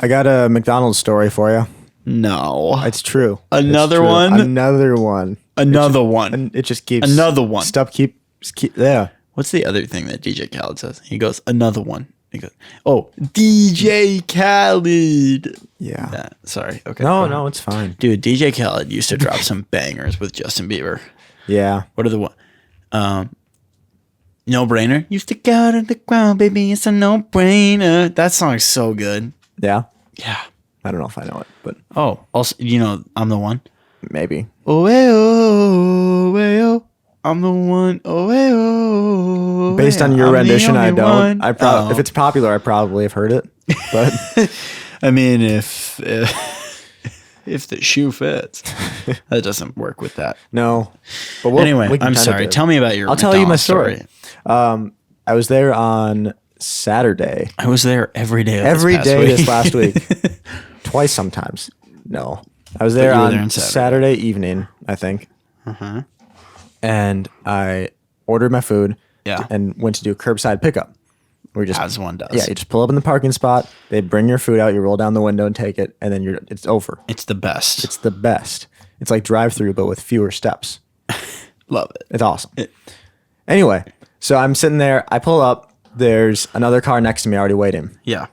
I got a McDonald's story for you. No. It's true. Another It's true. one? Another one. Another one. And it just keeps. Another one. Keep. Yeah. What's the other thing that DJ Khaled says? He goes, another one. He goes, oh, DJ Khaled. Yeah. Sorry. Okay. No, it's fine. Dude, DJ Khaled used to drop some bangers with Justin Bieber. Yeah. What are the one? No Brainer. You stick out of the ground, baby. It's a no brainer. That song's so good. Yeah. Yeah. I don't know if I know it, but Oh, also, I'm the one. maybe. Oh, I'm the one. Oh, Based on your I'm the rendition, I only don't. one. If it's popular, I probably have heard it. But I mean, if the shoe fits, that doesn't work with that. no. But Anyway, we can I'm kinda sorry. do it. Tell me about your. I'll tell you my McDonald's story. I was there on Saturday. I was there every day. Every day this this past last week. Twice sometimes. No. I was there you were on there on Saturday evening, I think. Uh-huh. And I ordered my food Yeah. and went to do curbside pickup. We just As one does. Yeah, you just pull up in the parking spot, they bring your food out, you roll down the window and take it, and then it's over. It's the best. It's the best. It's like drive-through but with fewer steps. Love it. It's awesome. Anyway, so I'm sitting there, I pull up, there's another car next to me already waiting. Yeah.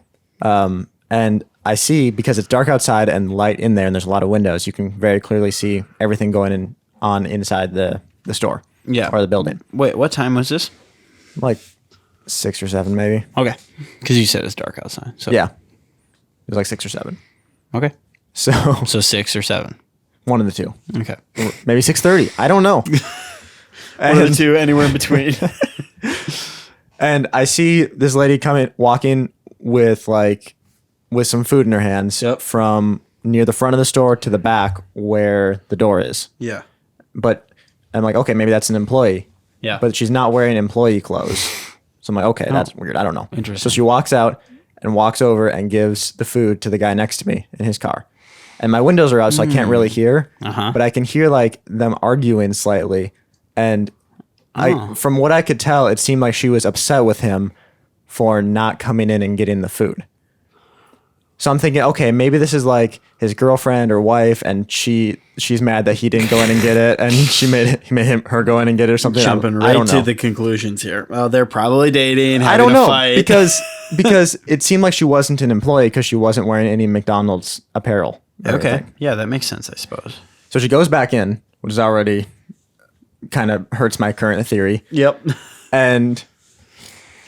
And I see, because it's dark outside and light in there and there's a lot of windows, you can very clearly see everything going on inside the store. Yeah. Or the building. Wait, what time was this? Like 6 or 7 maybe. Okay. Because you said it's dark outside. So Yeah. It was like 6 or 7. Okay. So So 6 or 7. one of the two. Okay. Maybe 6:30. I don't know. One of the two, anywhere in between. And I see this lady walking with some food in her hands from near the front of the store to the back where the door is. Yeah. But I'm like, okay, maybe that's an employee. Yeah. But she's not wearing employee clothes. So I'm like, okay, that's weird. I don't know. Interesting. So she walks out and walks over and gives the food to the guy next to me in his car. And my windows are out, so I can't really hear. Uh-huh. But I can hear them arguing slightly. And from what I could tell, it seemed like she was upset with him for not coming in and getting the food. So I'm thinking, okay, maybe this is like his girlfriend or wife, and she's mad that he didn't go in and get it, and he made her go in and get it or something. Jumping I right don't know. to the conclusions here. Well, they're probably dating. I don't know fight. because it seemed like she wasn't an employee because she wasn't wearing any McDonald's apparel. or Okay. anything. Yeah, that makes sense, I suppose. So she goes back in, which is already kind of hurts my current theory. Yep. And I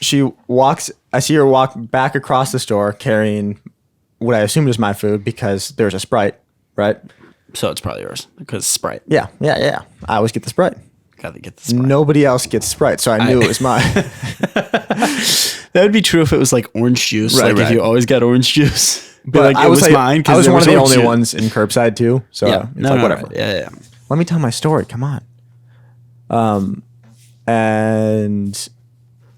see her walk back across the store carrying what I assumed is my food because there's a Sprite, right? So it's probably yours because Sprite. Yeah. I always get the Sprite. Got to get the Sprite. Nobody else gets Sprite, so I knew it was mine. That would be true if it was like orange juice. Right, If you always got orange juice. But it was mine I was because one of the only ones in curbside too, so Yeah. it's whatever. Right. Yeah. Let me tell my story. Come on. And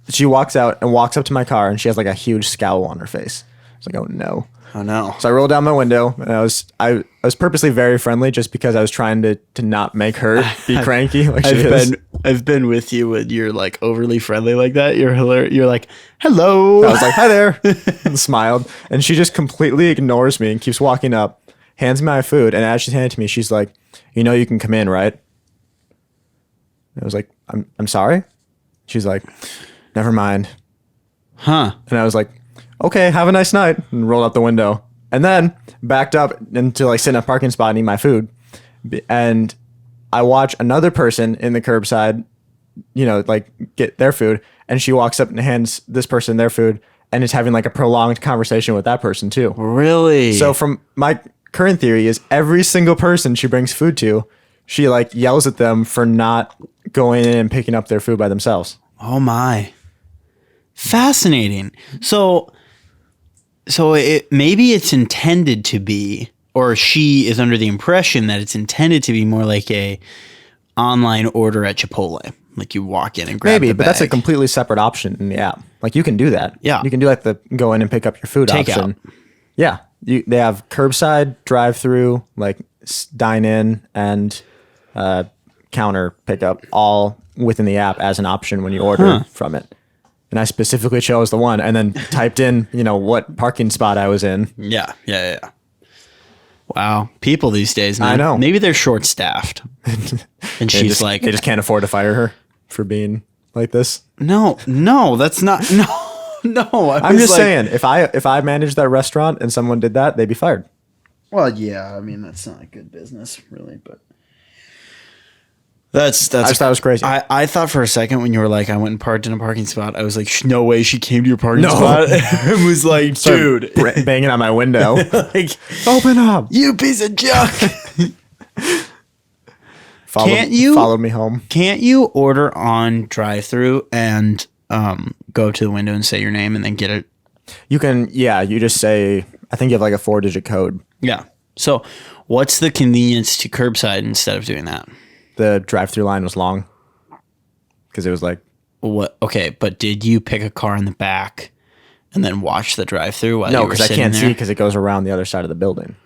she walks out and walks up to my car, and she has like a huge scowl on her face. I was like, oh no. Oh no. So I rolled down my window, and I was purposely very friendly just because I was trying to not make her be cranky like she is. I've been with you when you're like overly friendly like that. You're hilarious. You're like, hello. I was like, hi there, and smiled, and she just completely ignores me and keeps walking up, hands me my food, and as she's handing it to me, she's like, you can come in, right? I was like, I'm sorry. She's like, never mind. Huh. And I was like, okay, have a nice night, and rolled out the window. And then backed up into sit in a parking spot and eat my food. And I watch another person in the curbside, get their food. And she walks up and hands this person their food and is having like a prolonged conversation with that person too. Really? So from my current theory is every single person she brings food to, she yells at them for not going in and picking up their food by themselves. Oh my. Fascinating. So maybe it's intended to be, or she is under the impression that it's intended to be more like a online order at Chipotle. Like you walk in and grab the bag. But that's a completely separate option in the app. Like you can do that. Yeah. You can do the go in and pick up your food option. Yeah. They have curbside, drive-through, dine in, and counter pickup all within the app as an option when you order from it. and I specifically chose the one, and then typed in, what parking spot I was in. Yeah. Wow, people these days, man. I know. Maybe they're short staffed, and she's like, they just can't afford to fire her for being like this. No, that's not. No. I'm just saying, if I managed that restaurant and someone did that, they'd be fired. Well, yeah. I mean, that's not a good business, really, but. That's. I just thought it was crazy. I thought for a second when you were like, I went and parked in a parking spot, I was like, no way she came to your parking spot. And was like, dude. Banging on my window. Like, open up. You piece of junk. Followed me home. Can't you order on drive-thru and go to the window and say your name and then get it? You can, you just say, I think you have like a 4-digit code. Yeah. So what's the convenience to curbside instead of doing that? The drive-through line was long because it was like, what? Okay, but did you pick a car in the back and then watch the drive-through while you were no, because I sitting can't there? see because it goes around the other side of the building.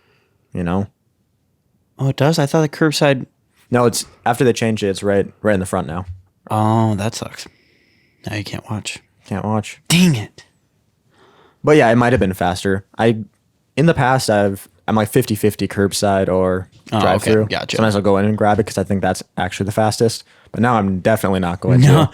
Oh, it does? I thought the curbside. No, it's after they changed it. It's right in the front now. Oh, that sucks. Now you can't watch. Can't watch. Dang it. But yeah, it might have been faster. In the past, I'm like 50-50 curbside or drive-through. Okay, gotcha. Sometimes I'll go in and grab it because I think that's actually the fastest. But now I'm definitely not going to.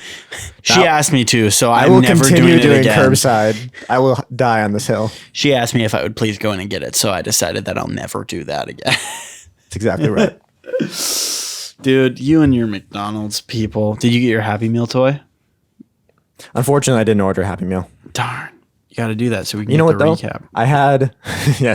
She asked me to, so I I'm will never continue doing it again. curbside. I will die on this hill. She asked me if I would please go in and get it, so I decided that I'll never do that again. That's exactly right. Dude, you and your McDonald's people. Did you get your Happy Meal toy? Unfortunately, I didn't order a Happy Meal. Darn. You got to do that so we can You know get what the though? recap. I had,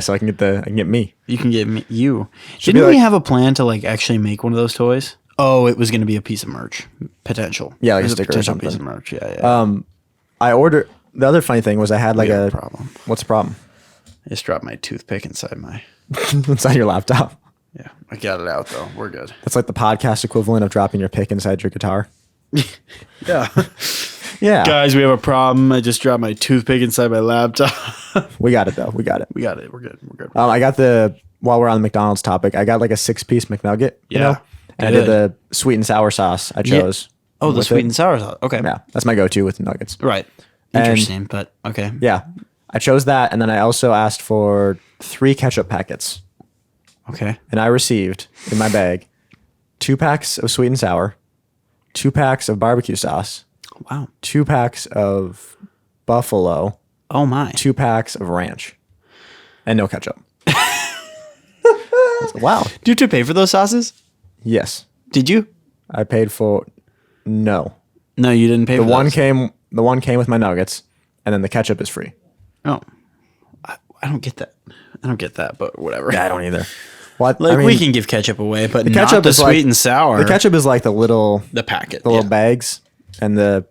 so I can get me. You can get me, you. Should Didn't be we like- have a plan to like actually make one of those toys? Oh, it was going to be a piece of merch. Potential. Yeah, like It a was sticker or potential something. piece of merch. Yeah. I ordered. The other funny thing was I had like We have a a problem. What's the problem? I just dropped my toothpick inside my. Inside your laptop. Yeah, I got it out though. We're good. That's like the podcast equivalent of dropping your pick inside your guitar. Yeah. Yeah, Guys, we have a problem. I just dropped my toothpick inside my laptop. we got it though. We got it. We got it. We're good. We're good. I got while we're on the McDonald's topic, I got like a 6-piece McNugget. Yeah. And I did the sweet and sour sauce. I chose. Oh, the with sweet it. and sour sauce. Okay. Yeah, that's my go-to with the nuggets. Right. And- Interesting, but okay. Yeah, I chose that, and then I also asked for 3 ketchup packets, Okay. and I received in my bag 2 packs of sweet and sour, 2 packs of barbecue sauce, Wow. 2 packs of buffalo, Oh my. 2 packs of ranch, and no ketchup. Wow. Did you have to pay for those sauces? Yes, Did you? I paid for. No, No, you didn't pay the for one those. came. The one came with my nuggets, and then the ketchup is free. Oh. I don't get that. I don't get that, but whatever. I don't either. What? Like we can give ketchup away, but the not ketchup the is sweet like- and sour. The ketchup is like the little packet. little yeah. bags, and the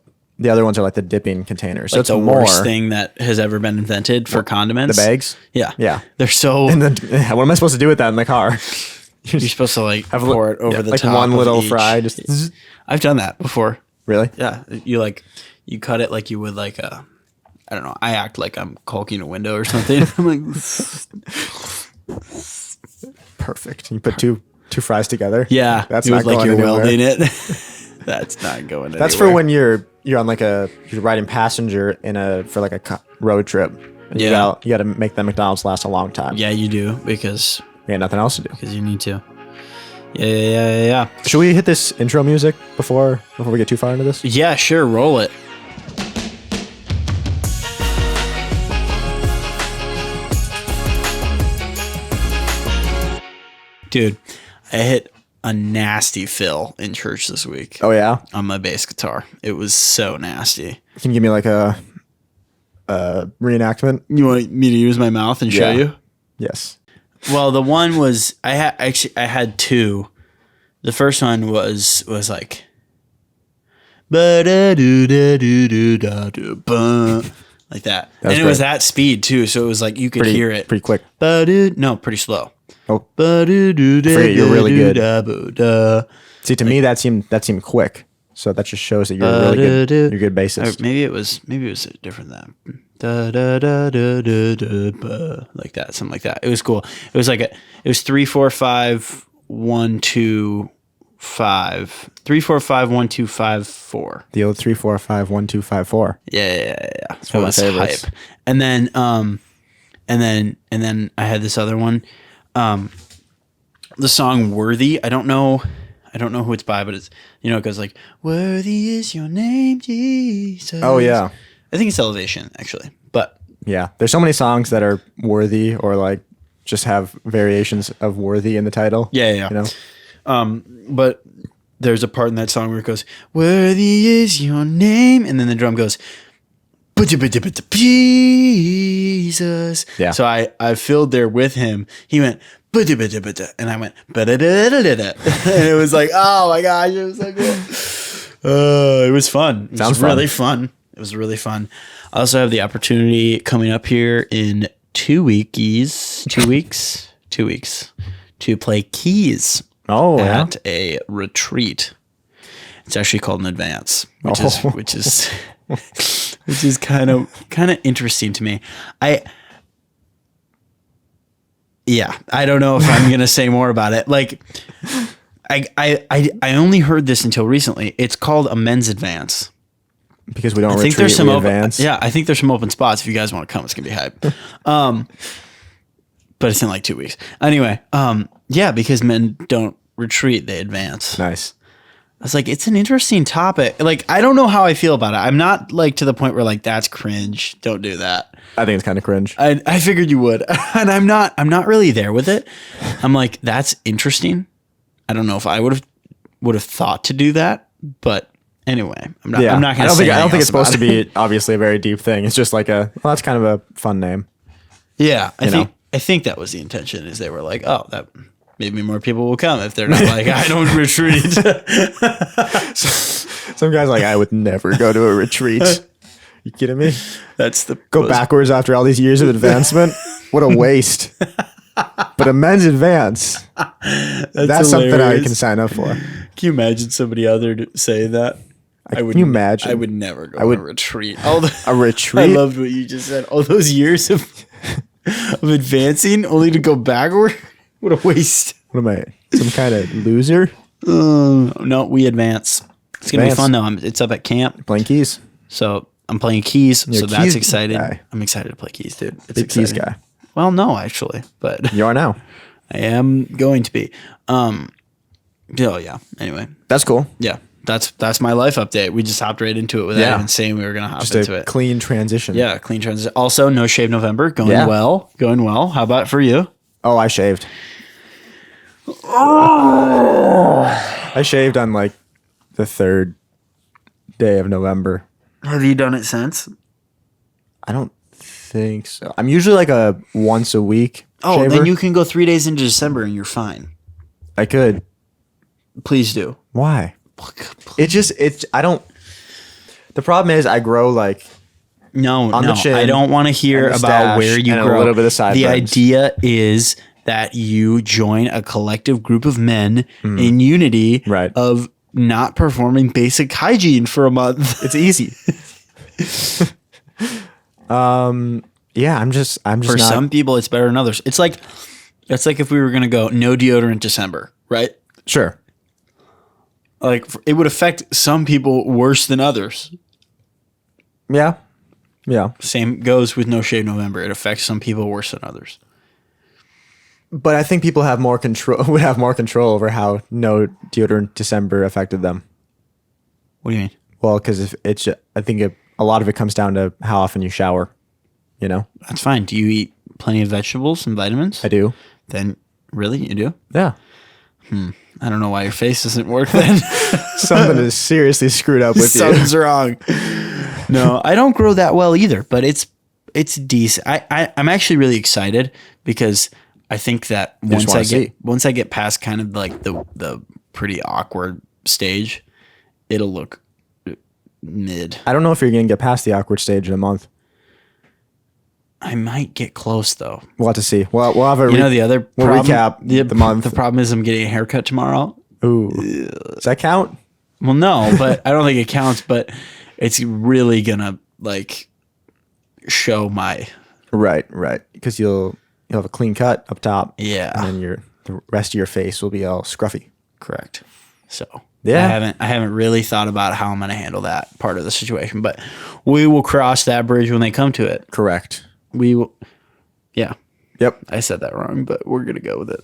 other ones are like the dipping containers. So Like it's the more worst thing that has ever been invented for condiments. the bags. Yeah. Yeah. They're so. And then what am I supposed to do with that in the car? You're supposed to like Have pour it over yeah, the like top. one of little each. fry. Just zzz. I've done that before. Really? Yeah. You cut it like you would like a. I don't know. I act like I'm caulking a window or something. I'm like. Perfect. You put two fries together. Yeah. That's it not was like going you're anywhere. welding it. That's not going anywhere. That's for when you're on like you're riding passenger for like a road trip. And Yeah. You got to make that McDonald's last a long time. Yeah, you do because You got nothing else to do. you need to. Yeah. Should we hit this intro music before we get too far into this? Yeah, sure. Roll it. Dude, I hit a nasty fill in church this week Oh yeah. on my bass guitar. It was so nasty. Can you give me like a reenactment? You want me to use my mouth and show Yeah. you? Yes. Well, the one was I had 2. The first one was like like that. That was And it was great. that speed too, so it was like you could hear it. pretty quick. No, pretty slow. Oh, you're really good. see, to me that seemed quick. So that just shows that you're a really good. You're a good Or bassist. maybe it was different than like that, something like that. It was cool. It was like it was 3 4 5 1 2 345 1254. The old 3451254. Yeah. It's one of my favorites. Hype. And then I had this other one. The song "Worthy." I don't know who it's by, but it's, it goes like, "Worthy is your name, Jesus." Oh yeah. I think it's Elevation actually, but yeah, there's so many songs that are worthy or like just have variations of worthy in the title. Yeah. But there's a part in that song where it goes, "Worthy is your name," and then the drum goes, "Jesus." Yeah. So I filled there with him. He went, and I went, and it was like, oh my gosh, it was so good. It was fun. It was really fun. It was really fun. I also have the opportunity coming up here in 2 weeks to play keys at a retreat. It's actually called an advance, which is kind of interesting to me. I don't know if I'm gonna say more about it. Like, I only heard this until recently. It's called a men's advance. Because we don't retreat, think there's some we open, advance. Yeah, I think there's some open spots. If you guys want to come, it's gonna be hype. But it's in like 2 weeks. Anyway, because men don't retreat, they advance. Nice. I was like, it's an interesting topic. Like, I don't know how I feel about it. I'm not like to the point where like that's cringe. Don't do that. I think it's kind of cringe. I figured you would, and I'm not really there with it. I'm like, that's interesting. I don't know if I would have thought to do that, but anyway, I'm not going to say. I don't think it's supposed to be obviously a very deep thing. It's just like that's kind of a fun name. Yeah, I think that was the intention. Is they were like, oh, that maybe more people will come if they're not like, I don't retreat. Some guys like, I would never go to a retreat. You kidding me? Go backwards after all these years of advancement. What a waste. But a men's advance. That's something I can sign up for. Can you imagine somebody out there saying that? Can you imagine? I would never go on a retreat. A retreat? I loved what you just said. All those years of advancing only to go backward? What a waste. What am I? Some kind of loser? No, we advance. It's going to be fun though. It's up at camp. Playing keys. So I'm playing keys. You're so a that's keys exciting. guy. I'm excited to play keys, dude. It's Big exciting. keys guy. Well, no, actually, but You are now. I am going to be. Yeah. Anyway, That's cool. yeah, that's my life update. We just hopped right into it without even saying we were gonna hop into it. Clean transition. Yeah, clean transition. Also, no shave November. Going well. How about for you? Oh, I shaved. I shaved on like the 3rd day of November. Have you done it since? I don't think so. I'm usually like a once a week shaver. Then you can go 3 days into December and you're fine. I could. Please do. Why? I don't. The problem is I grow like No, the chin I don't want to hear about stash where you and grow. a little bit of sideburns. The idea is that you join a collective group of men in unity Right. of not performing basic hygiene for a month. It's easy. Yeah, I'm just For not, some people, it's better than others. It's like if we were going to go no deodorant December, right? sure. Like it would affect some people worse than others. Yeah. Yeah. Same goes with no shave November. It affects some people worse than others. But I think people have more control would have more control over how no deodorant December affected them. What do you mean? Well, because I think a lot of it comes down to how often you shower. You know, That's fine. Do you eat plenty of vegetables and vitamins? I do. Then really, you do? Yeah. I don't know why your face doesn't work then. Something is seriously screwed up with you. Something's wrong. No, I don't grow that well either, but it's decent. I'm actually really excited because I think that once I get past kind of like the pretty awkward stage, it'll look mid. I don't know if you're going to get past the awkward stage in a month. I might get close though. We'll have to see. We'll have a We'll recap the month. The problem is I'm getting a haircut tomorrow. Ooh. Does that count? Well, no, but I don't think it counts, but it's really gonna like show my Right. Because you'll have a clean cut up top. Yeah. And then the rest of your face will be all scruffy. Correct. So Yeah. I haven't really thought about how I'm going to handle that part of the situation, but we will cross that bridge when they come to it. Correct. We will. Yeah. Yep. I said that wrong, but we're going to go with it.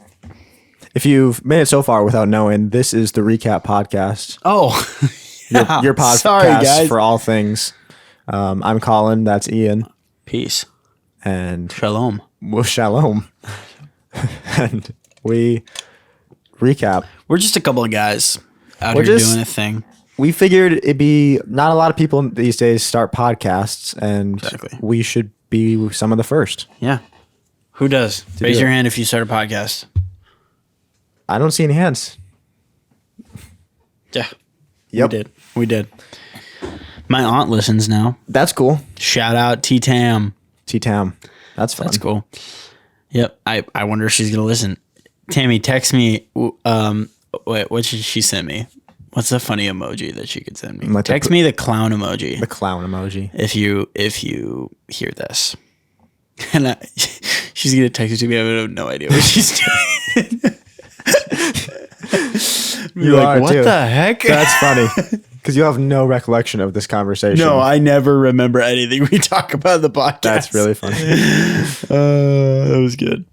If you've made it so far without knowing, this is the Recap Podcast. Oh, yeah. Your podcast Sorry, guys. for all things. I'm Colin. That's Ian. Peace. And Shalom. well, shalom. And we recap. We're just a couple of guys out We're here just- doing a thing. We figured it'd be not a lot of people these days start podcasts, and Exactly. we should be some of the first. Yeah. Who does? Raise do your it. hand if you start a podcast. I don't see any hands. Yeah. Yep. We did. My aunt listens now. That's cool. Shout out T-Tam. T-Tam. That's fun. That's cool. Yep. I wonder if she's going to listen. Tammy, text me. Wait, what should she send me? What's the funny emoji that she could send me? Like Text me the clown emoji The clown emoji. if you hear this. And she's going to text it to me. I have no idea what she's doing. You like, are, what too. the heck? That's funny. Because you have no recollection of this conversation. No, I never remember anything we talk about in the podcast. That's really funny. That was good.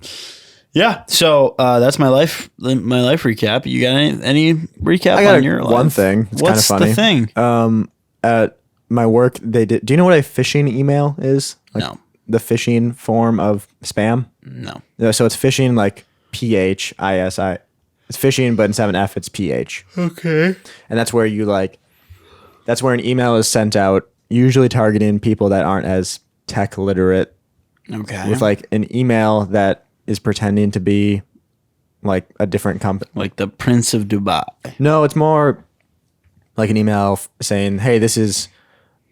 Yeah, so that's my life recap. You got any recap I got on your life? one thing. It's kind of What's funny. the thing? At my work, they did. Do you know what a phishing email is? Like No. The phishing form of spam. No. So it's phishing like PHISI. It's phishing, but instead of an F, it's PH. Okay. And that's where that's where an email is sent out, usually targeting people that aren't as tech literate, Okay. with like an email that is pretending to be like a different company. like the Prince of Dubai. No, it's more like an email saying, "Hey, this is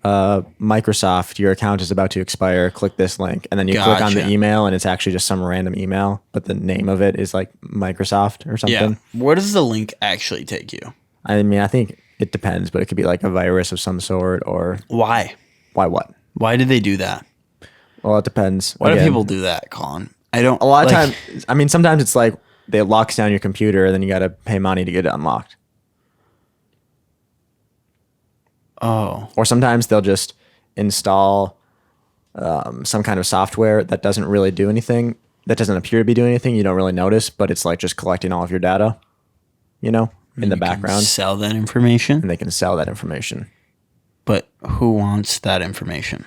Microsoft. Your account is about to expire. Click this link." And then you click on the Gotcha. email, and it's actually just some random email, but the name of it is like Microsoft or something. Yeah. Where does the link actually take you? I mean, I think it depends, but it could be like a virus of some sort, or Why? why what? Why do they do that? Well, it depends. Why do Again, people do that, Colin? I don't. A lot of like, times, I mean, sometimes it's like they locks down your computer, and then you got to pay money to get it unlocked. Oh. Or sometimes they'll just install some kind of software that doesn't really do anything, that doesn't appear to be doing anything. You don't really notice, but it's like just collecting all of your data, in the background, Sell that information. and they can sell that information. But who wants that information?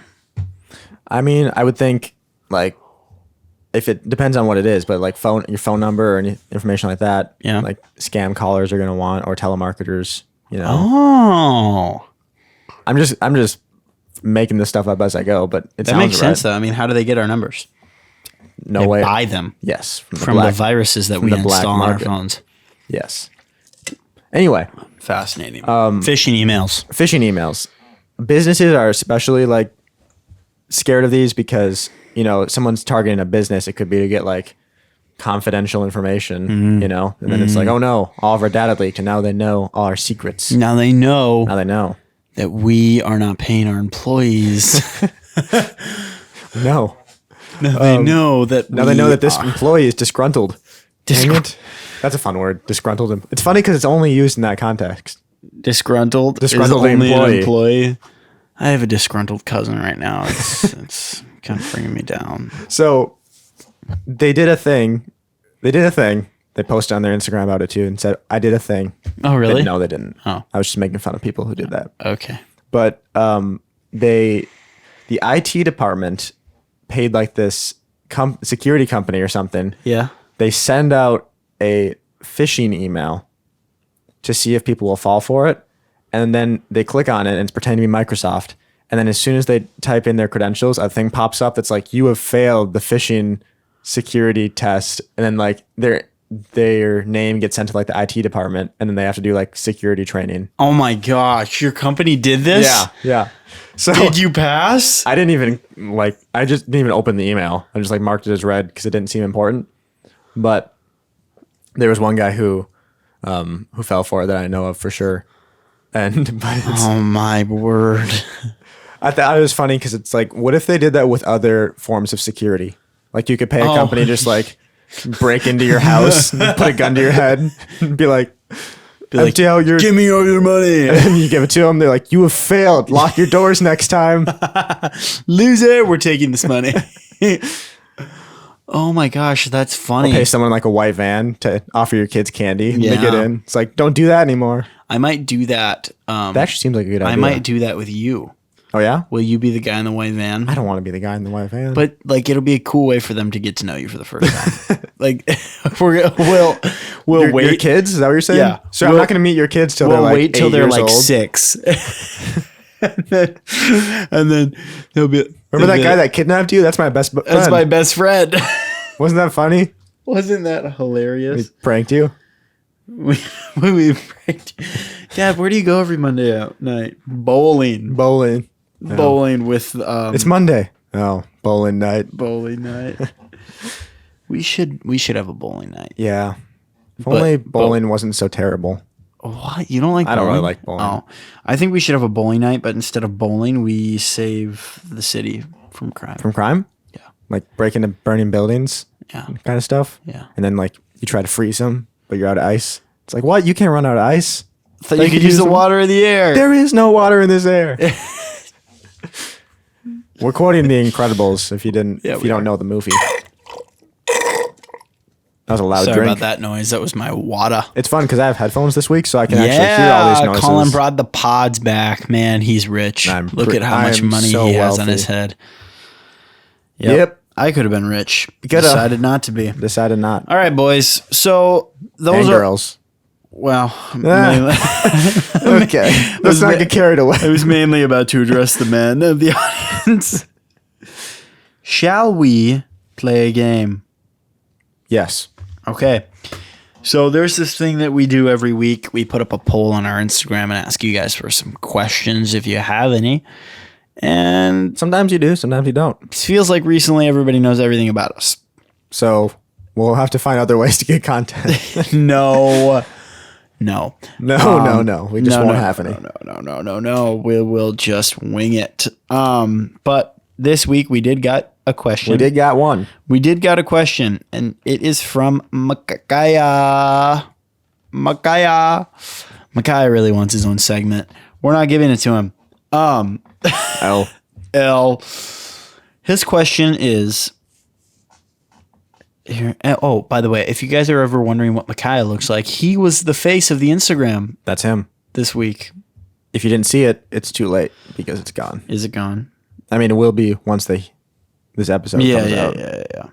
I mean, I would think like if it depends on what it is, but like your phone number or any information like that, Yeah. like scam callers are going to want, or telemarketers, Oh. I'm just making this stuff up as I go, but it That sounds makes sense, right. though. I mean, how do they get our numbers? No They way. buy them Yes, from the viruses that we the black install on our market. phones. Yes. Anyway, Fascinating. Phishing emails. phishing emails. Businesses are especially like scared of these because, someone's targeting a business. It could be to get like confidential information, and then it's like, oh no, all of our data leaked, and now they know all our secrets. Now they know Now they know. that we are not paying our employees. No. Now they know that. Now they know that this employee is disgruntled. Dang it. That's a fun word. Disgruntled. It's funny because it's only used in that context. disgruntled Disgruntled is only employee. an employee. I have a disgruntled cousin right now. It's kind of bringing me down. So they did a thing. They posted on their Instagram about it too and said, I did a thing. Oh, really? No, they didn't. Oh. I was just making fun of people who did that. Okay. But the IT department paid like this security company or something. Yeah. They send out a phishing email to see if people will fall for it. And then they click on it and it's pretending to be Microsoft. And then as soon as they type in their credentials, a thing pops up that's like, you have failed the phishing security test. And then like their name gets sent to like the IT department, and then they have to do like security training. Oh my gosh, your company did this? Yeah. So Did you pass? I just didn't even open the email. I just like marked it as read because it didn't seem important. But there was one guy who fell for it that I know of for sure. Oh my word. I thought it was funny because it's like, what if they did that with other forms of security? Like you could pay a company just like break into your house, and put a gun to your head, and be like, Be like, empty out your... give me all your money. And you give it to them. They're like, you have failed. Lock your doors next time. Loser, we're taking this money. Oh my gosh, that's funny. Or pay someone like a white van to offer your kids candy. And Yeah. they get in. It's like, don't do that anymore. I might do that. That actually seems like a good idea. I might do that with you. Oh, yeah? Will you be the guy in the white van? I don't want to be the guy in the white van. But like, it'll be a cool way for them to get to know you for the first time. Like, we'll your, wait. your kids? Is that what you're saying? Yeah. So I'm not going to meet your kids till We'll they're like wait till 8 they're years like old. 6, and then they'll be. Remember that guy that kidnapped you? That's my best friend. That's my best friend. Wasn't that funny? Wasn't that We hilarious? pranked you. We pranked. Dad, where do you go every Monday night? Bowling. Bowling. Bowling with It's Monday. Oh, bowling night. bowling night. we should have a bowling night. Yeah. If But- only bowling wasn't so terrible. What? You don't like bowling? I don't really like bowling. Oh. I think we should have a bowling night, but instead of bowling, we save the city from crime. From crime? Yeah. Like breaking and burning buildings Yeah. kind of stuff? Yeah. And then like you try to freeze them, but you're out of ice. It's like, what? You can't run out of ice? Thought you could use the water in the air. There is no water in this air. We're quoting The Incredibles if you didn't Yeah, if we you don't are. know the movie. That was a loud Sorry drink. about that noise. That was my water. It's fun because I have headphones this week, so I can actually hear all these noises. Colin brought the pods back. Man, he's rich. Look at how much I'm money so he has on wealthy. his head. Yep. I could have been rich. Coulda. Decided not to be. Decided not. All right, boys. So those And are girls. well. Ah. mainly- Okay. Let's not get carried away. I was mainly about to address the men of the audience. Shall we play a game? Yes. Okay. So there's this thing that we do every week. We put up a poll on our Instagram and ask you guys for some questions if you have any. And Sometimes you do, sometimes you don't. it feels like recently everybody knows everything about us. So we'll have to find other ways to get content. No. No. We just won't have any. No. We'll just wing it. But this week we did got a question. We did got one. We did got a question, and it is from Makaya. Makaya really wants his own segment. We're not giving it to him. L. His question is here. Oh, by the way, if you guys are ever wondering what Makaya looks like, he was the face of the Instagram That's him. this week. If you didn't see it, it's too late because it's gone. Is it gone? I mean, it will be once this episode comes out. Yeah.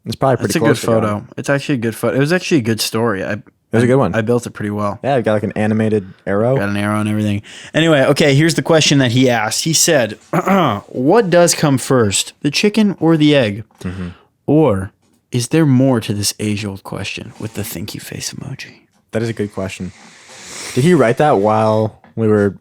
It's probably pretty It's a close good to photo. going. It's actually a good photo. It was actually a good story. It was a good one. I built it pretty well. Yeah, it got like an animated arrow. Got an arrow and everything. Anyway, okay, here's the question that he asked. He said, what does come first, the chicken or the egg? Mm-hmm. Or is there more to this age-old question with the thinky face emoji? That is a good question. Did he write that while we were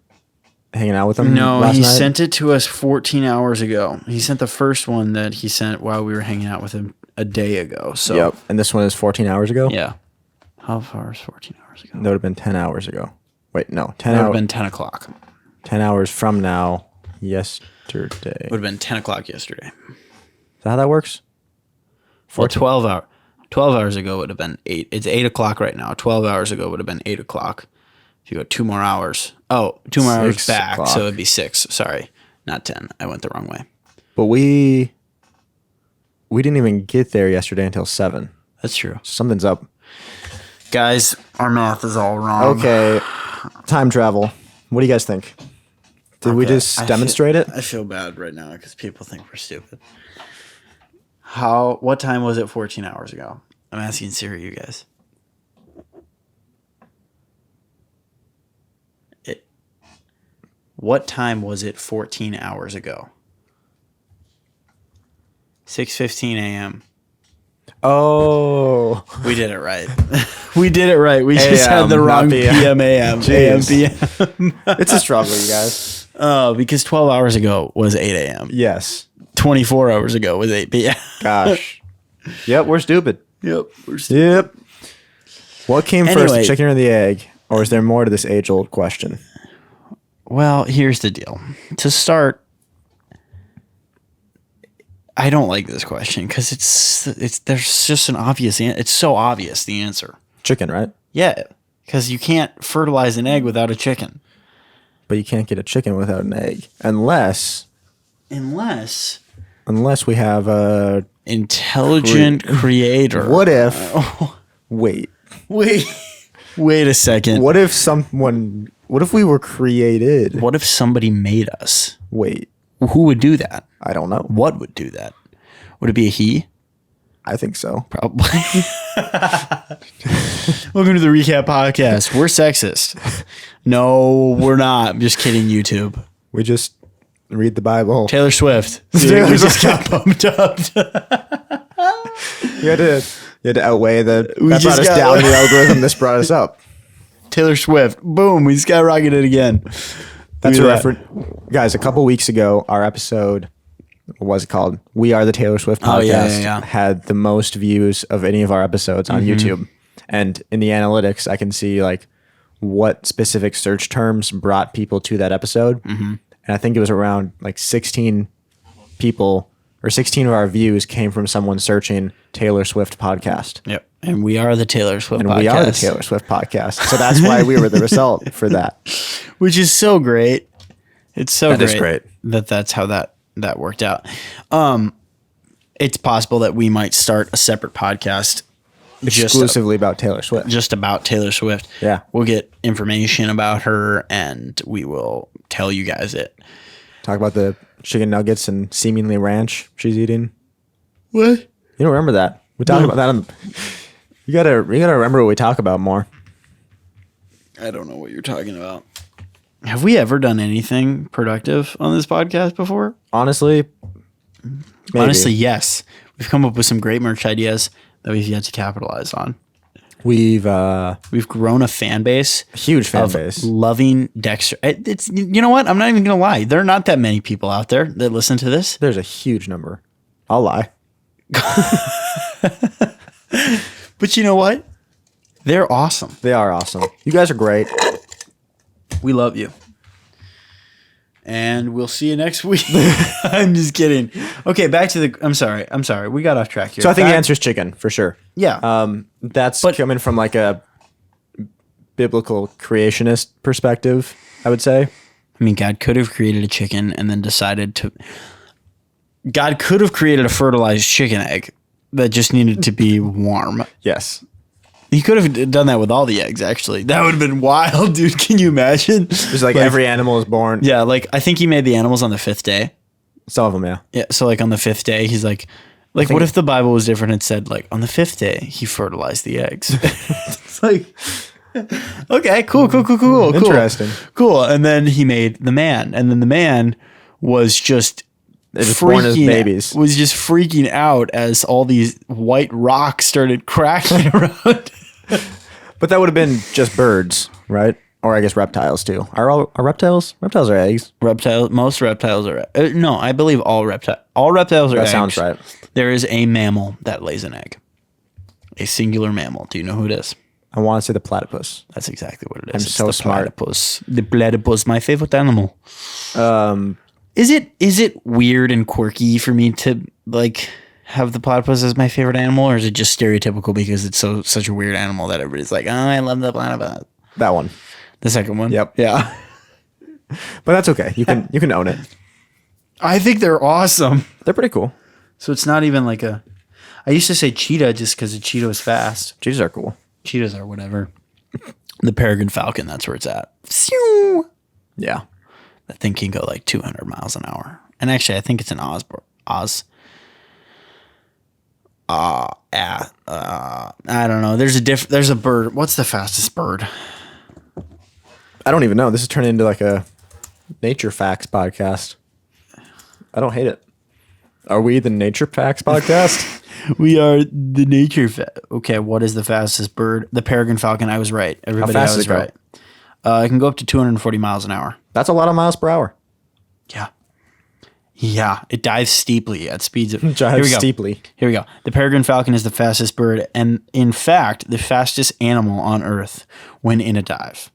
hanging out with him? No, last he night? sent it to us 14 hours ago. He sent the first one that he sent while we were hanging out with him a day ago. So, Yep. And this one is 14 hours ago? yeah. How far is 14 hours ago? That would have been 10 hours ago. Wait, no. 10 That would have hours. been 10 o'clock. 10 hours from now, yesterday. Would have been 10 o'clock yesterday. Is that how that works? Well, 12 hours ago would have been 8. It's 8 o'clock right now. 12 hours ago would have been 8 o'clock. If you go 2 more hours. Oh, 2 more hours 6 back. o'clock. So it'd be 6. Sorry. Not 10. I went the wrong way. But we didn't even get there yesterday until 7. That's true. Something's up. Guys, our math is all wrong. Okay. Time travel. What do you guys think? Did we Okay, just demonstrate it? I feel bad right now because people think we're stupid. What time was it 14 hours ago? I'm asking Siri, you guys. What time was it 14 hours ago? 6:15 a.m. Oh. We did it right. We did it right. We just had the AM, wrong not PM. PM, AM. AM, Jeez. PM. It's a struggle, you guys. Oh, because 12 hours ago was 8 a.m. Yes. 24 hours ago was 8 p.m. Gosh. Yep, we're stupid. Yep. Yep. What came first, Anyway. the chicken or the egg? Or is there more to this age-old question? Well, here's the deal. To start, I don't like this question because it's there's just an obvious answer. It's so obvious the answer. Chicken, right? Yeah, because you can't fertilize an egg without a chicken. But you can't get a chicken without an egg. Unless we have a intelligent creator. What if... Wait a second. What if we were created? What if somebody made us? Wait. Who would do that? I don't know. What would do that? Would it be a he? I think so. Probably. Welcome to the Recap Podcast. We're sexist. No, we're not. I'm just kidding, YouTube. We just read the Bible. Taylor Swift. We just got pumped up. You had to outweigh that brought us down the algorithm. This brought us up. Taylor Swift. Boom. We skyrocketed again. That's a reference. Guys, a couple weeks ago, our episode, what was it called? We Are the Taylor Swift Podcast had the most views of any of our episodes on YouTube. And in the analytics, I can see like what specific search terms brought people to that episode. And I think it was around like 16 people or 16 of our views came from someone searching Taylor Swift podcast. Yep. And we are the Taylor Swift podcast. And we are the Taylor Swift podcast. So that's why we were the result for that. Which is so great. It's so great that's how that worked out. It's possible that we might start a separate podcast exclusively about Taylor Swift. Just about Taylor Swift. Yeah. We'll get information about her and we will tell you guys it. Talk about the chicken nuggets and seemingly ranch she's eating. What? You don't remember that? We talked about that you gotta remember what we talk about more. I don't know what you're talking about. Have we ever done anything productive on this podcast before? Honestly, maybe. Honestly, yes. We've come up with some great merch ideas that we've yet to capitalize on. We've grown a fan base, a huge fan base, loving Dexter. It's, you know what? I'm not even gonna lie. There are not that many people out there that listen to this. There's a huge number. I'll lie. But you know what? They're awesome. They are awesome. You guys are great. We love you. And we'll see you next week. I'm just kidding. Okay, back to the... I'm sorry. We got off track here. So I think the answer is chicken, for sure. Yeah. That's coming from like a biblical creationist perspective, I would say. I mean, God could have created a chicken and then decided to... God could have created a fertilized chicken egg that just needed to be warm. Yes. He could have done that with all the eggs, actually. That would have been wild, dude. Can you imagine? It's like every animal is born. Yeah, like I think he made the animals on the 5th day. Some of them, yeah. Yeah, so like on the 5th day, he's like what if the Bible was different and said like on the 5th day, he fertilized the eggs? It's like, okay, cool. Interesting. Cool. And then he made the man. And then the man was just... born as babies. Was just freaking out as all these white rocks started cracking around. But that would have been just birds, right? Or I guess reptiles too. Are reptiles? Reptiles are eggs. Most reptiles are. No, I believe all reptiles are eggs. That sounds right. There is a mammal that lays an egg. A singular mammal. Do you know who it is? I want to say the platypus. That's exactly what it is. I'm so smart. Platypus. The platypus, my favorite animal. Is it weird and quirky for me to like have the platypus as my favorite animal, or is it just stereotypical because it's such a weird animal that everybody's like, oh, I love the platypus? That one. The second one? Yep. Yeah. But that's okay. You can own it. I think they're awesome. They're pretty cool. So it's not even like a... I used to say cheetah just because a cheetah was fast. Cheetahs are cool. Cheetahs are whatever. The peregrine falcon, that's where it's at. Yeah. That thing can go like 200 miles an hour. And actually, I think it's an I don't know. There's a bird. What's the fastest bird? I don't even know. This is turning into like a nature facts podcast. I don't hate it. Are we the nature facts podcast? We are the nature Okay, what is the fastest bird? The peregrine falcon. I was right. Everybody, I was right. It can go up to 240 miles an hour. That's a lot of miles per hour. Yeah. Yeah, it dives steeply at speeds of... Dives steeply. Here we go. The peregrine falcon is the fastest bird and, in fact, the fastest animal on Earth when in a dive.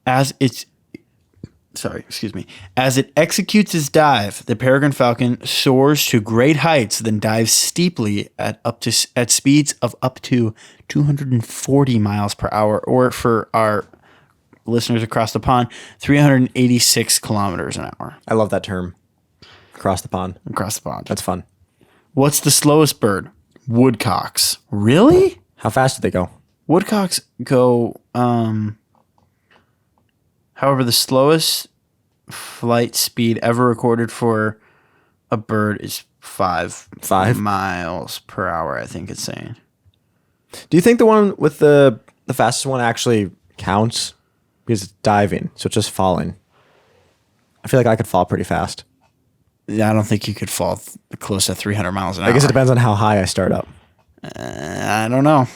As it's excuse me. As it executes its dive, the peregrine falcon soars to great heights, then dives steeply at speeds of up to 240 miles per hour, or for our listeners across the pond, 386 kilometers an hour. I love that term. Across the pond. Across the pond. That's fun. What's the slowest bird? Woodcocks. Really? How fast do they go? Woodcocks go, however, the slowest flight speed ever recorded for a bird is 5 miles per hour, I think it's saying. Do you think the one with the fastest one actually counts? Because it's diving, so it's just falling. I feel like I could fall pretty fast. Yeah, I don't think you could fall close to 300 miles an hour. I guess it depends on how high I start up. I don't know.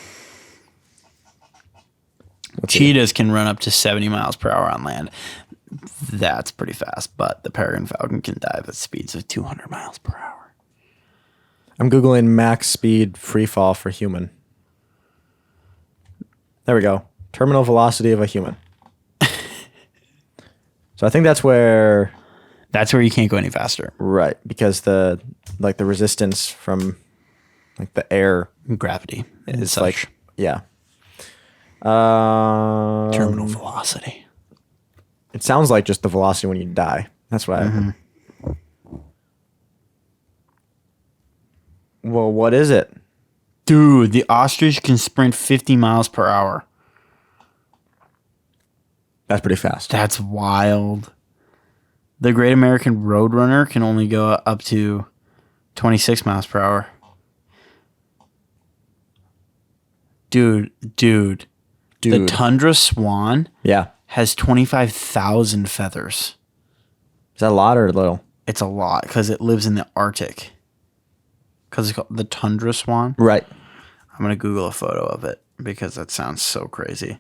Cheetahs can run up to 70 miles per hour on land. That's pretty fast, but the peregrine falcon can dive at speeds of 200 miles per hour. I'm Googling max speed free fall for human. There we go. Terminal velocity of a human. So I think that's where you can't go any faster. Right, because the resistance from like the air, gravity is like, yeah. Terminal velocity. It sounds like just the velocity when you die. That's what I. Well, what is it? Dude, the ostrich can sprint 50 miles per hour. That's pretty fast. That's wild. The Great American Roadrunner can only go up to 26 miles per hour. Dude. The tundra swan has 25,000 feathers. Is that a lot or a little? It's a lot because it lives in the Arctic. Because it's called the tundra swan. Right. I'm going to Google a photo of it because that sounds so crazy.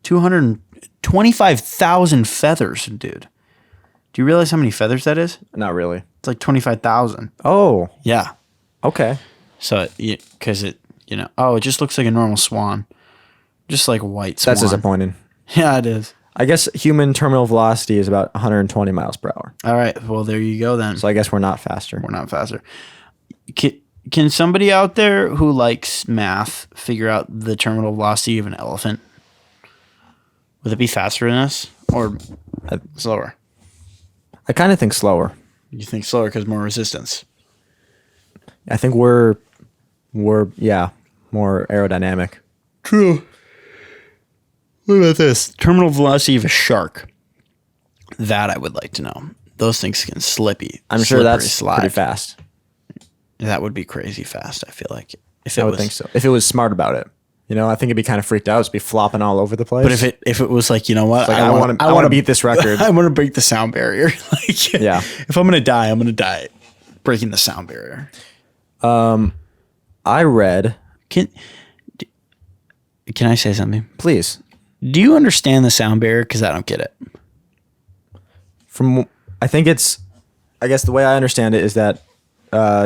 225,000 feathers, dude. Do you realize how many feathers that is? Not really. It's like 25,000. Oh. Yeah. Okay. So, because it just looks like a normal swan. Just like a white swan. That's disappointing. Yeah, it is. I guess human terminal velocity is about 120 miles per hour. All right. Well, there you go then. So I guess we're not faster. We're not faster. Can somebody out there who likes math figure out the terminal velocity of an elephant? Would it be faster than us or slower? I kind of think slower. You think slower because more resistance? I think we're more aerodynamic. True. What about this? Terminal velocity of a shark. That I would like to know. Those things can slippy. I'm sure that's pretty fast. That would be crazy fast, I feel like. I would think so. If it was smart about it. I think it'd be kind of freaked out. It'd be flopping all over the place. But if it was like, you know what? Like, I want to beat this record. I want to break the sound barrier. Yeah. If I'm going to die, I'm going to die breaking the sound barrier. I read. Can I say something? Please. Do you understand the sound barrier? Because I don't get it. I guess the way I understand it is that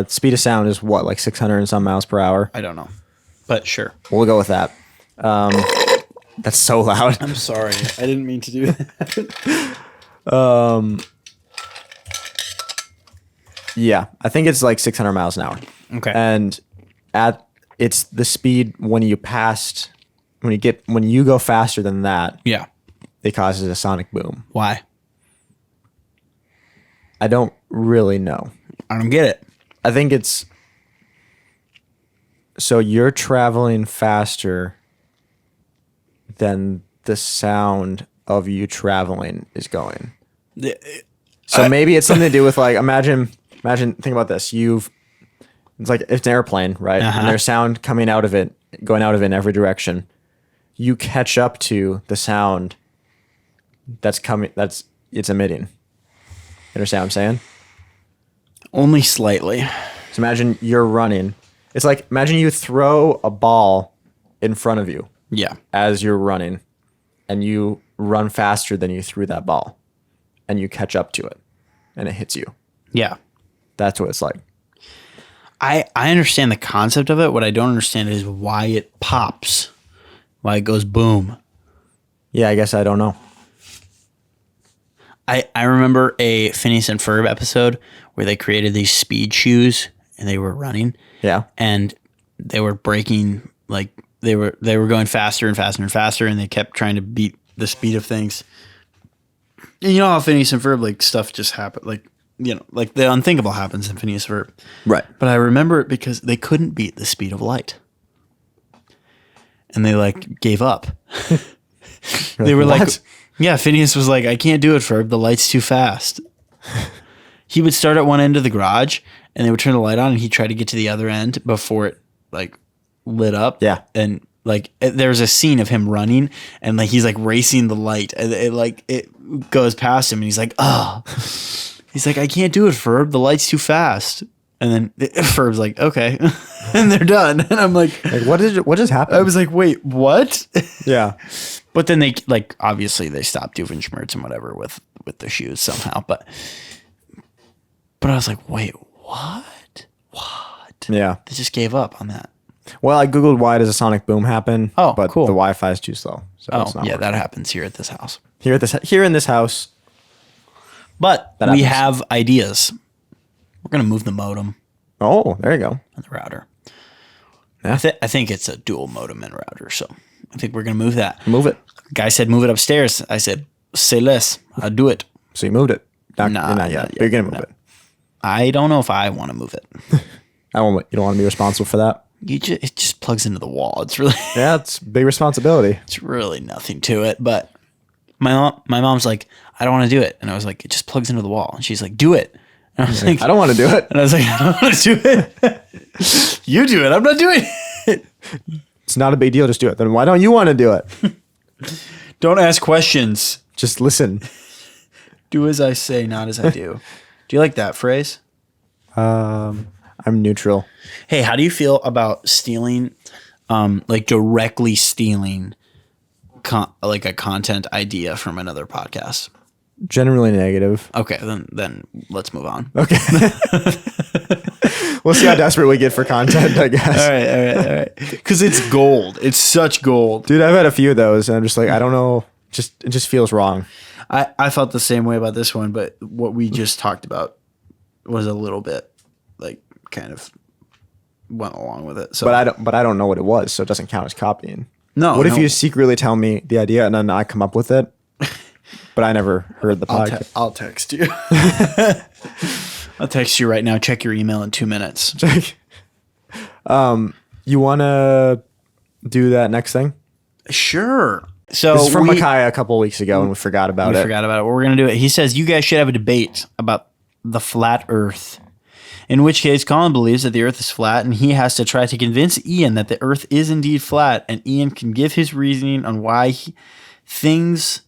speed of sound is what, like 600 and some miles per hour? I don't know. But sure. We'll go with that. That's so loud. I'm sorry. I didn't mean to do that. Yeah, I think it's like 600 miles an hour. Okay. And it's the speed when you go faster than that. Yeah. It causes a sonic boom. Why? I don't really know. I don't get it. I think it's so you're traveling faster than the sound of you traveling is going. So maybe it's something to do with like imagine think about this. It's like it's an airplane, right? Uh-huh. And there's sound coming out of it, going out of it in every direction. You catch up to the sound it's emitting. You understand what I'm saying? Only slightly. So imagine you're running. It's like, imagine you throw a ball in front of you. Yeah. As you're running, and you run faster than you threw that ball, and you catch up to it, and it hits you. Yeah. That's what it's like. I understand the concept of it. What I don't understand is why it pops, why it goes boom. Yeah, I guess I don't know. I remember a Phineas and Ferb episode where they created these speed shoes and they were running. Yeah. And they were breaking, like they were going faster and faster and faster, and they kept trying to beat the speed of things. And you know how Phineas and Ferb, like, stuff just happened, like, you know, like the unthinkable happens in Phineas and Ferb. Right. But I remember it because they couldn't beat the speed of light. And they, like, gave up. They were like, yeah, Phineas was like, I can't do it, Ferb. The light's too fast. He would start at one end of the garage, and they would turn the light on, and he'd try to get to the other end before it, like, lit up. Yeah. And, like, there's a scene of him running, and, like, he's, like, racing the light. And it goes past him, and he's like, oh. He's like, I can't do it, Ferb. The light's too fast. And then Ferb's like, okay. And they're done. And I'm like what just happened? I was like, wait, what? Yeah. But then they, like, obviously they stopped doing schmerz and whatever with the shoes somehow. But I was like, wait, what? Yeah. They just gave up on that. Well, I Googled why does a sonic boom happen? Oh, but cool. the Wi-Fi is too slow. So Oh, it's not yeah, working. that happens here at this house. Here in this house. But That we happens. have ideas. We're going to move the modem Oh, there you go. and the router. Yeah. I think it's a dual modem and router, so I think we're going to move that. Move it. Guy said move it upstairs. I said, say less. I'll do it. So you moved it. Not Nah, yet. not yet. But you're gonna move it. I don't know if I want to move it. You don't want to be responsible for that. It just plugs into the wall. It's really Yeah, it's a big responsibility. it's really nothing to it. But my mom's like, I don't want to do it, and I was like, it just plugs into the wall, and she's like, do it. And I was like, I don't want to do it. and I was like, I don't want to do it. You do it. I'm not doing it. It's not a big deal. Just do it. Then why don't you want to do it? Don't ask questions. Just listen. Do as I say, not as I do. Do you like that phrase? I'm neutral. Hey, how do you feel about stealing, like directly stealing, like a content idea from another podcast? Generally negative. Okay, then let's move on. Okay. We'll see how desperate we get for content, I guess. All right. Because it's gold. It's such gold. Dude, I've had a few of those, and I'm just like, I don't know. It just feels wrong. I felt the same way about this one, but what we just talked about was a little bit, like, kind of went along with it. So, But I don't know what it was, so it doesn't count as copying. no. What if you secretly tell me the idea and then I come up with it? But I never heard the podcast. I'll text you. I'll text you right now. Check your email in 2 minutes. You want to do that next thing? Sure. So This is from Micaiah a couple weeks ago, and we forgot about we it. forgot about it. We're going to do it. He says, you guys should have a debate about the flat earth. In which case, Colin believes that the earth is flat, and he has to try to convince Ian that the earth is indeed flat, and Ian can give his reasoning on why he thinks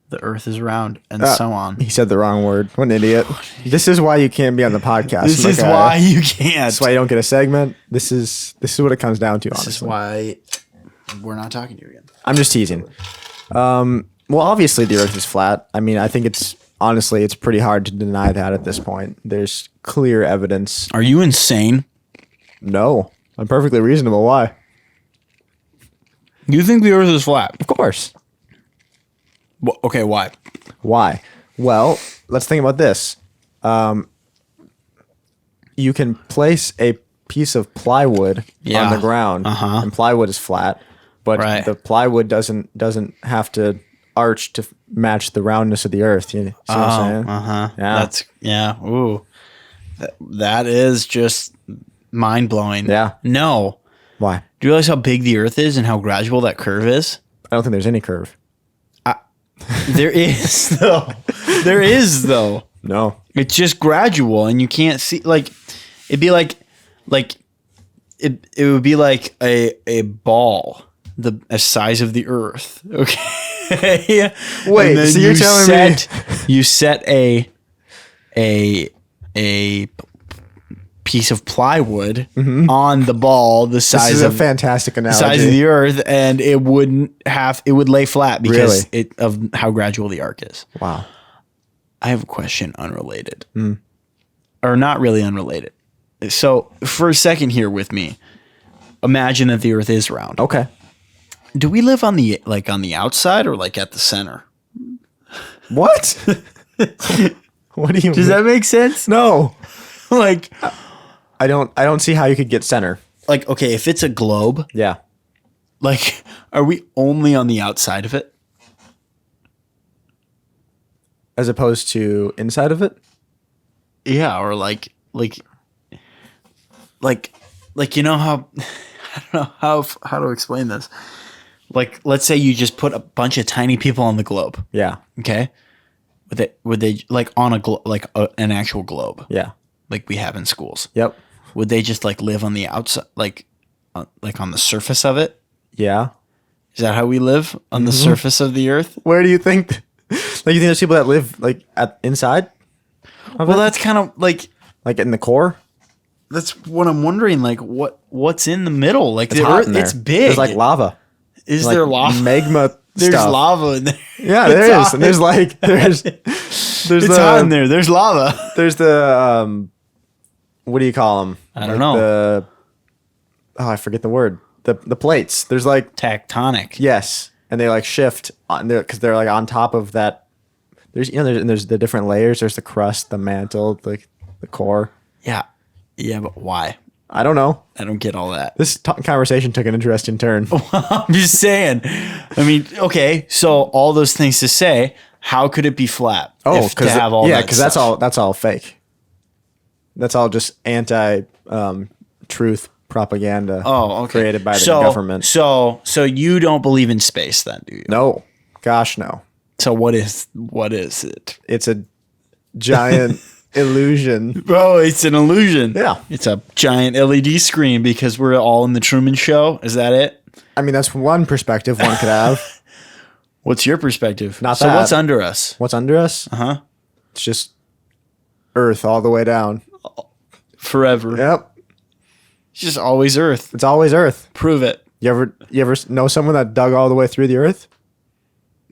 the earth is round, and so on. He said the wrong word. What an idiot. This is why you can't be on the podcast. This is Micaiah. why you can't. That's why you don't get a segment. This is what it comes down to, honestly. This is why we're not talking to you again. I'm just teasing. Well, obviously the earth is flat. I mean, I think it's pretty hard to deny that at this point. There's clear evidence. Are you insane? No, I'm perfectly reasonable. Why? You think the earth is flat? Of course. Okay, why? Why? Well, let's think about this. You can place a piece of plywood Yeah. on the ground, and plywood is flat, but Right. the plywood doesn't have to arch to match the roundness of the earth. You see what I'm saying? Yeah. Ooh, that is just mind blowing. Yeah. No. Why? Do you realize how big the earth is and how gradual that curve is? I don't think there's any curve. There is though. There is though. No. It's just gradual, and you can't see. Like, it'd be like it would be like a ball the size of the earth. Okay. Wait, And then so you're telling me you set a piece of plywood on the ball the this size is of a fantastic the analogy. size of the earth, and it would lay flat because Really? of how gradual the arc is. Wow. I have a question unrelated. Or not really unrelated. So for a second here with me, imagine that the earth is round. Okay. Do we live on the outside or like at the center? What? What do you Does that make sense? No. Like, I don't see how you could get center. like, okay, if it's a globe, Yeah. like, are we only on the outside of it? As opposed to inside of it? Yeah, or like, you know how, I don't know how to explain this. Like, let's say you just put a bunch of tiny people on the globe. Yeah. Okay. Would they like on an actual globe? Yeah. Like we have in schools. Yep. Would they just like live on the outside, like on the surface of it? Yeah. Is that how we live on the surface of the earth? Where do you think? Like, you think there's people that live like inside? Well, that's kind of like in the core. that's what I'm wondering. Like, what's in the middle? Like It's the hot earth, in there. it's big. There's like lava. Is Like there lava? Magma. There's stuff. lava in there. Yeah, there It's is. hot. And there's It's hot in there. There's lava. There's the what do you call them? I don't know. I forget the word. The plates. There's like Tectonic. yes, and they like shift on there because they're like on top of that. There's the different layers. There's the crust, the mantle, the core. Yeah. Yeah, but why? I don't know. I don't get all that. This conversation took an interesting turn. I'm just saying. I mean, okay, so all those things to say, how could it be flat? Because that because stuff? that's all fake. That's all just anti truth propaganda. Oh, okay. Created by the government. So you don't believe in space then, do you? No, gosh, no. So what is it? It's a giant illusion. Bro, it's an illusion. Yeah. It's a giant LED screen because we're all in the Truman Show. Is that it? I mean, that's one perspective one could have. What's your perspective? Not so that. what's under us? What's under us? Uh-huh. It's just Earth all the way down. Forever. Yep. It's just always Earth. It's always Earth. Prove it. You ever know someone that dug all the way through the Earth?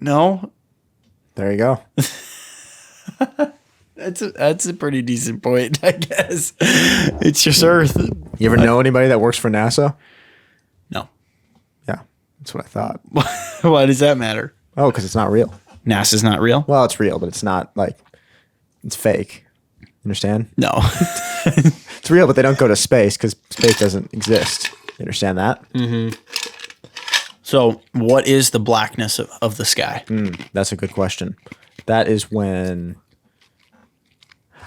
No? There you go. That's a pretty decent point, I guess. It's just Earth. You ever know anybody that works for NASA? No. Yeah, that's what I thought. Why does that matter? Oh, because it's not real. NASA's not real? Well, it's real, but it's not like it's fake. Understand? No. It's real, but they don't go to space because space doesn't exist. You understand that? So what is the blackness of the sky? That's a good question. That is when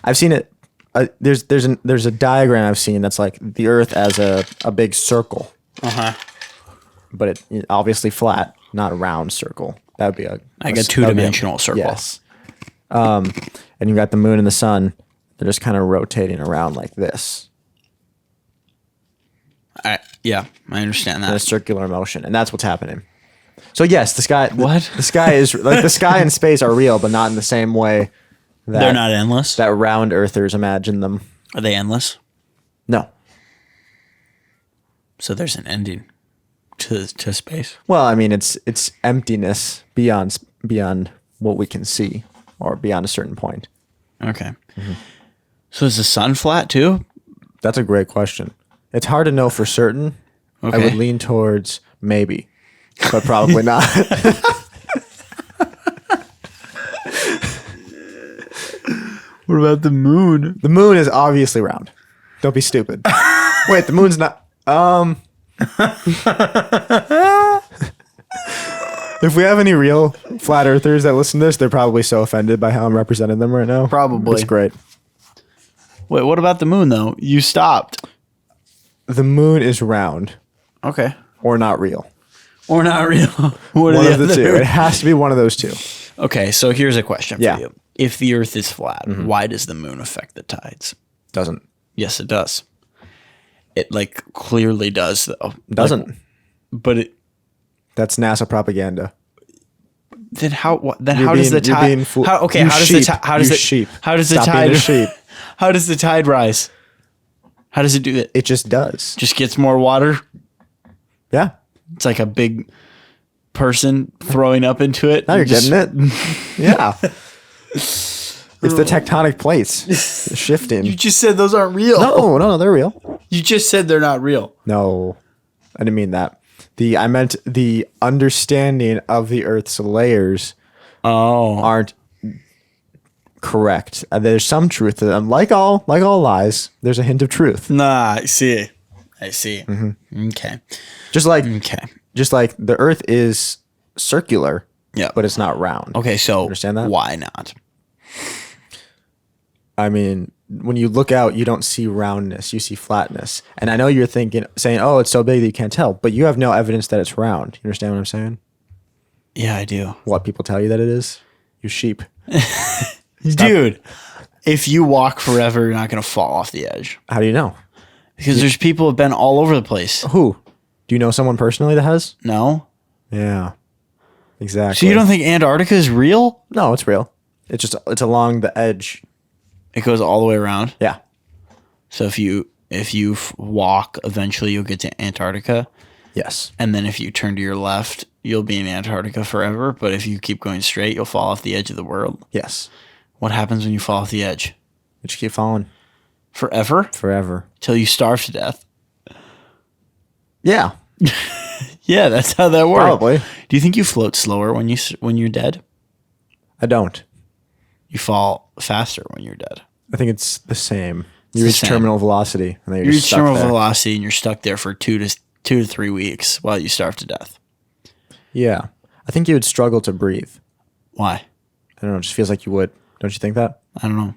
I've seen it. There's a diagram I've seen that's like the Earth as a big circle, but it obviously flat, not a round circle. That would be a two-dimensional circle. Yes. And you've got the moon and the sun. They're just kind of rotating around like this I understand in a that. circular motion, and that's what's happening. So yes, the sky. What? The sky is like the sky and space are real, but not in the same way that They're not endless. that round earthers imagine them. Are they endless? No. So there's an ending to space. Well, I mean, it's emptiness beyond what we can see, or beyond a certain point. Okay. So is the sun flat too? That's a great question. It's hard to know for certain. Okay. I would lean towards maybe, but probably not. What about the moon? The moon is obviously round. Don't be stupid. Wait, the moon's not. If we have any real flat earthers that listen to this, they're probably so offended by how I'm representing them right now. Probably. It's great. Wait, what about the moon though? You stopped. The moon is round Okay. or not real. Or not real. What One are of the two. It has to be one of those two. Okay, so here's a question for Yeah. you. If the Earth is flat, why does the moon affect the tides? Doesn't. Yes, it does. It like clearly does though. Doesn't. Like, but it That's NASA propaganda. then how You're how does being- the you're tide being fool- how okay You how does sheep. the how does You it sheep. how does the Stop being tide a sheep. how does the tide rise? How does it do it? It just does. Just gets more water. Yeah. It's like a big person throwing up into it. Now you're Just- getting it. Yeah. It's the tectonic plates shifting. You just said those aren't real. No, they're real. You just said they're not real. No, I didn't mean that. I meant the understanding of the Earth's layers Oh. aren't correct. There's some truth to them. Like all lies, there's a hint of truth. Nah, I see. Okay. Just like the Earth is circular, but it's not round. Okay, so understand that? Why not? I mean, when you look out, you don't see roundness, you see flatness. And I know you're saying, oh, it's so big that you can't tell, but you have no evidence that it's round. You understand what I'm saying? Yeah, I do. What people tell you that it is? You sheep. Dude, if you walk forever, you're not going to fall off the edge. How do you know? Because there's people who have been all over the place. Who? Do you know someone personally that has? No. Yeah. Exactly. So you don't think Antarctica is real? No, it's real. It's along the edge. It goes all the way around? Yeah. So if you walk, eventually you'll get to Antarctica. Yes. And then if you turn to your left, you'll be in Antarctica forever. But if you keep going straight, you'll fall off the edge of the world. Yes. What happens when you fall off the edge? You just keep falling. Forever? Forever. Till you starve to death. Yeah. Yeah, that's how that works. Probably. Do you think you float slower when you're dead? I don't. You fall faster when you're dead. I think it's the same. You reach terminal velocity, and then you reach terminal velocity, and you're stuck there for 2 to 3 weeks while you starve to death. Yeah, I think you would struggle to breathe. Why? I don't know. It just feels like you would. Don't you think that? I don't know.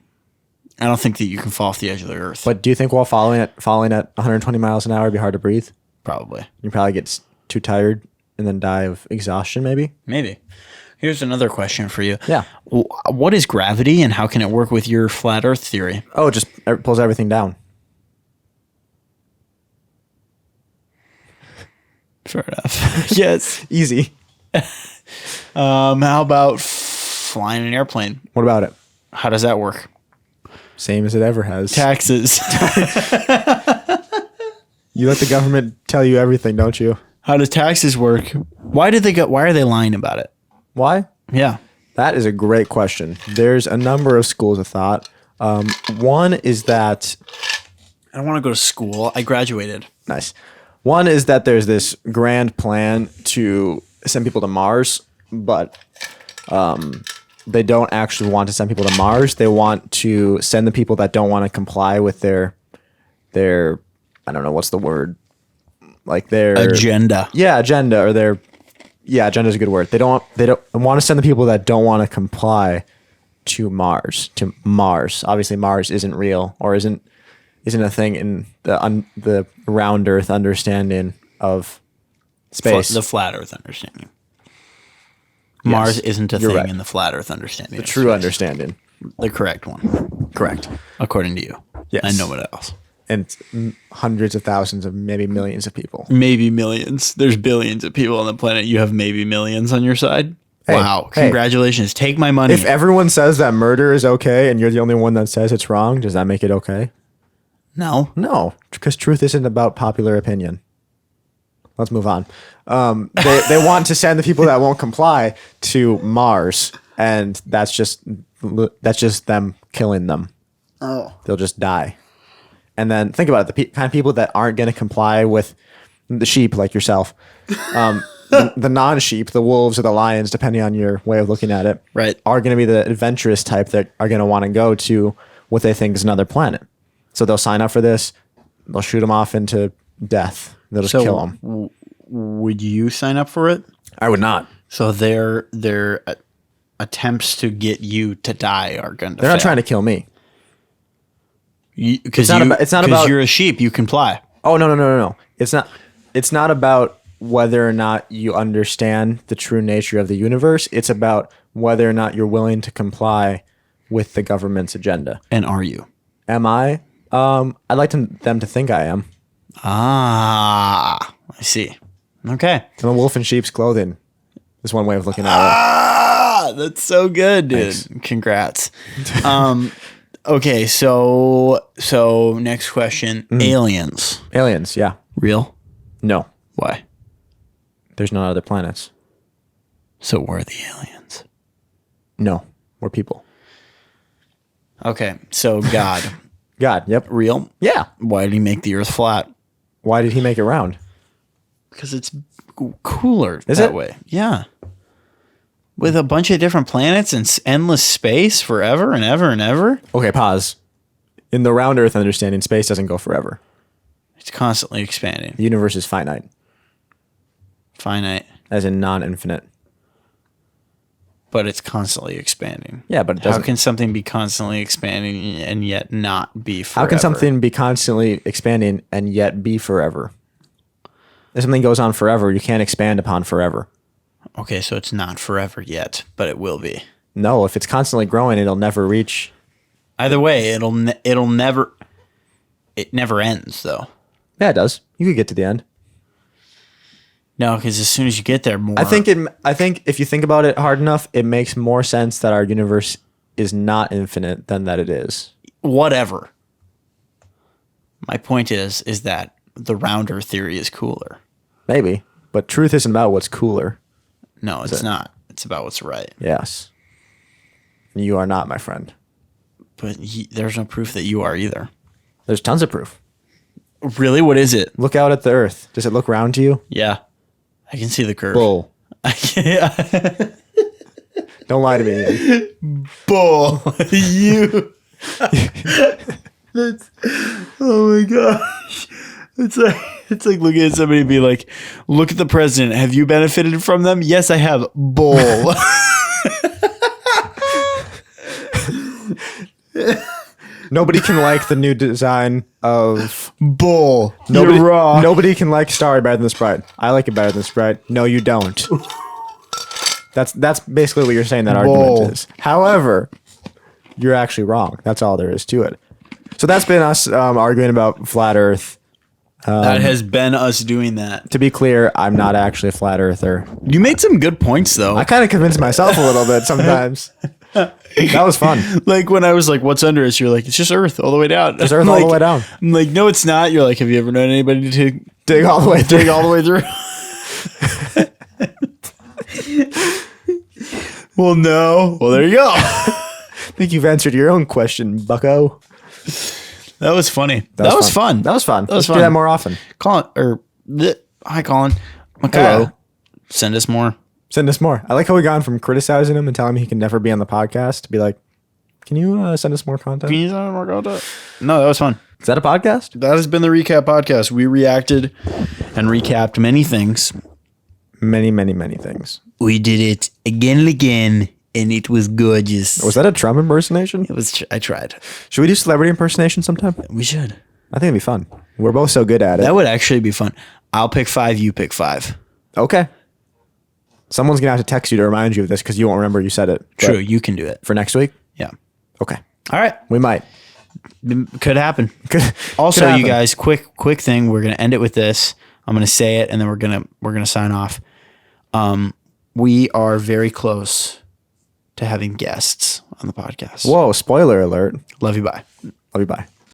I don't think that you can fall off the edge of the earth. But do you think while falling at 120 miles an hour, it'd be hard to breathe? Probably. You probably get too tired and then die of exhaustion, maybe? Maybe. Here's another question for you. Yeah. What is gravity and how can it work with your flat earth theory? Oh, it just pulls everything down. Fair enough. Yes. Easy. How about flying an airplane? What about it? How does that work? Same as it ever has. Taxes. You let the government tell you everything, don't you? How does taxes work? Why are they lying about it? Why? Yeah. That is a great question. There's a number of schools of thought. One is that... I don't want to go to school. I graduated. Nice. One is that there's this grand plan to send people to Mars, but they don't actually want to send people to Mars. They want to send the people that don't want to comply with their I don't know, what's the word? Like their... Agenda. Yeah, agenda, or their... Yeah, agenda is a good word. They don't want to send the people that don't want to comply to Mars. Obviously, Mars isn't real, or isn't a thing in the round Earth understanding of space. The flat Earth understanding. Yes, Mars isn't a thing in the flat Earth understanding. The true understanding. The correct one. Correct. According to you. Yes. And no one else. And hundreds of thousands of maybe millions of people. Maybe millions. There's billions of people on the planet. You have maybe millions on your side. Hey, wow. Congratulations. Take my money. If everyone says that murder is okay and you're the only one that says it's wrong, does that make it okay? No. No, because truth isn't about popular opinion. Let's move on. They want to send the people that won't comply to Mars, and that's just them killing them. Oh. They'll just die. And then think about it, the kind of people that aren't going to comply with the sheep, like yourself, the non-sheep, the wolves or the lions, depending on your way of looking at it, right, are going to be the adventurous type that are going to want to go to what they think is another planet. So they'll sign up for this. They'll shoot them off into death. They'll just kill them. Would you sign up for it? I would not. So their attempts to get you to die are going to They're not trying to kill me. Because you're a sheep, you comply. Oh, no. It's not about whether or not you understand the true nature of the universe. It's about whether or not you're willing to comply with the government's agenda. And are you? Am I? I'd like them to think I am. Ah, I see. Okay. I'm a wolf in sheep's clothing is one way of looking at it. Ah, that's so good, dude. Thanks. Congrats. Okay, so next question. Aliens. Aliens, yeah. Real? No. Why? There's no other planets. So we're the aliens. No, we're people. Okay, so God. God, yep. Real? Yeah. Why did he make the earth flat? Why did he make it round? Because it's cooler Is that it? way. Yeah. with a bunch of different planets and endless space forever and ever and ever. Okay, pause. In the round Earth understanding, space doesn't go forever. It's constantly expanding. The universe is finite. Finite. As in non-infinite. But it's constantly expanding. Yeah, but it doesn't. How can something be constantly expanding and yet not be forever? How can something be constantly expanding and yet be forever? If something goes on forever, you can't expand upon forever. Okay, so it's not forever yet, but it will be. No, if it's constantly growing, it'll never reach. Either way, it never ends though. Yeah, it does. You could get to the end. No, because as soon as you get there, more. I think if you think about it hard enough, it makes more sense that our universe is not infinite than that it is. Whatever. My point is that the rounder theory is cooler. Maybe, but truth isn't about what's cooler. No, it's not. It's about what's right. Yes. You are not, my friend. But there's no proof that you are either. There's tons of proof. Really? What is it? Look out at the Earth. Does it look round to you? Yeah. I can see the curve. Bull. Yeah. Don't lie to me. Bull. You. That's, oh my gosh. It's like looking at somebody and be like, look at the president. Have you benefited from them? Yes, I have. Bull. Nobody can like the new design of Bull. Nobody, You're wrong. Nobody can like Starry better than Sprite. I like it better than Sprite. No, you don't. That's basically what you're saying that Bull. argument is. However, you're actually wrong. That's all there is to it. So that's been us arguing about flat Earth. That has been us doing that. To be clear, I'm not actually a flat earther. You made some good points, though. I kind of convince myself a little bit sometimes. That was fun. Like when I was like, what's under us? You're like, it's just Earth all the way down. It's Earth all the way down. I'm like, no, it's not. You're like, have you ever known anybody to Dig all the way through. dig all the way through? Well, no. Well, there you go. I think you've answered your own question, bucko. That was funny. That was fun. That was fun. That was Let's fun. do that more often. Colin, hi, Colin. Hello. Yeah. Send us more. Send us more. I like how we gone from criticizing him and telling him he can never be on the podcast to be like, can you send us more content? Can you send us more content? No, that was fun. Is that a podcast? That has been the Recap Podcast. We reacted and recapped many things. Many, many, many things. We did it again and again, and it was gorgeous. Was that a Trump impersonation? It was. I tried. Should we do celebrity impersonation sometime? We should. I think it'd be fun. We're both so good at it. That would actually be fun. I'll pick 5. You pick 5. Okay. Someone's going to have to text you to remind you of this because you won't remember you said it. True. You can do it. For next week? Yeah. Okay. All right. We might. Could happen. Also, Could happen. you guys, quick thing. We're gonna end it with this. I'm gonna say it, and then we're gonna sign off. We are very close to having guests on the podcast. Whoa, spoiler alert. Love you. Bye. Love you, bye.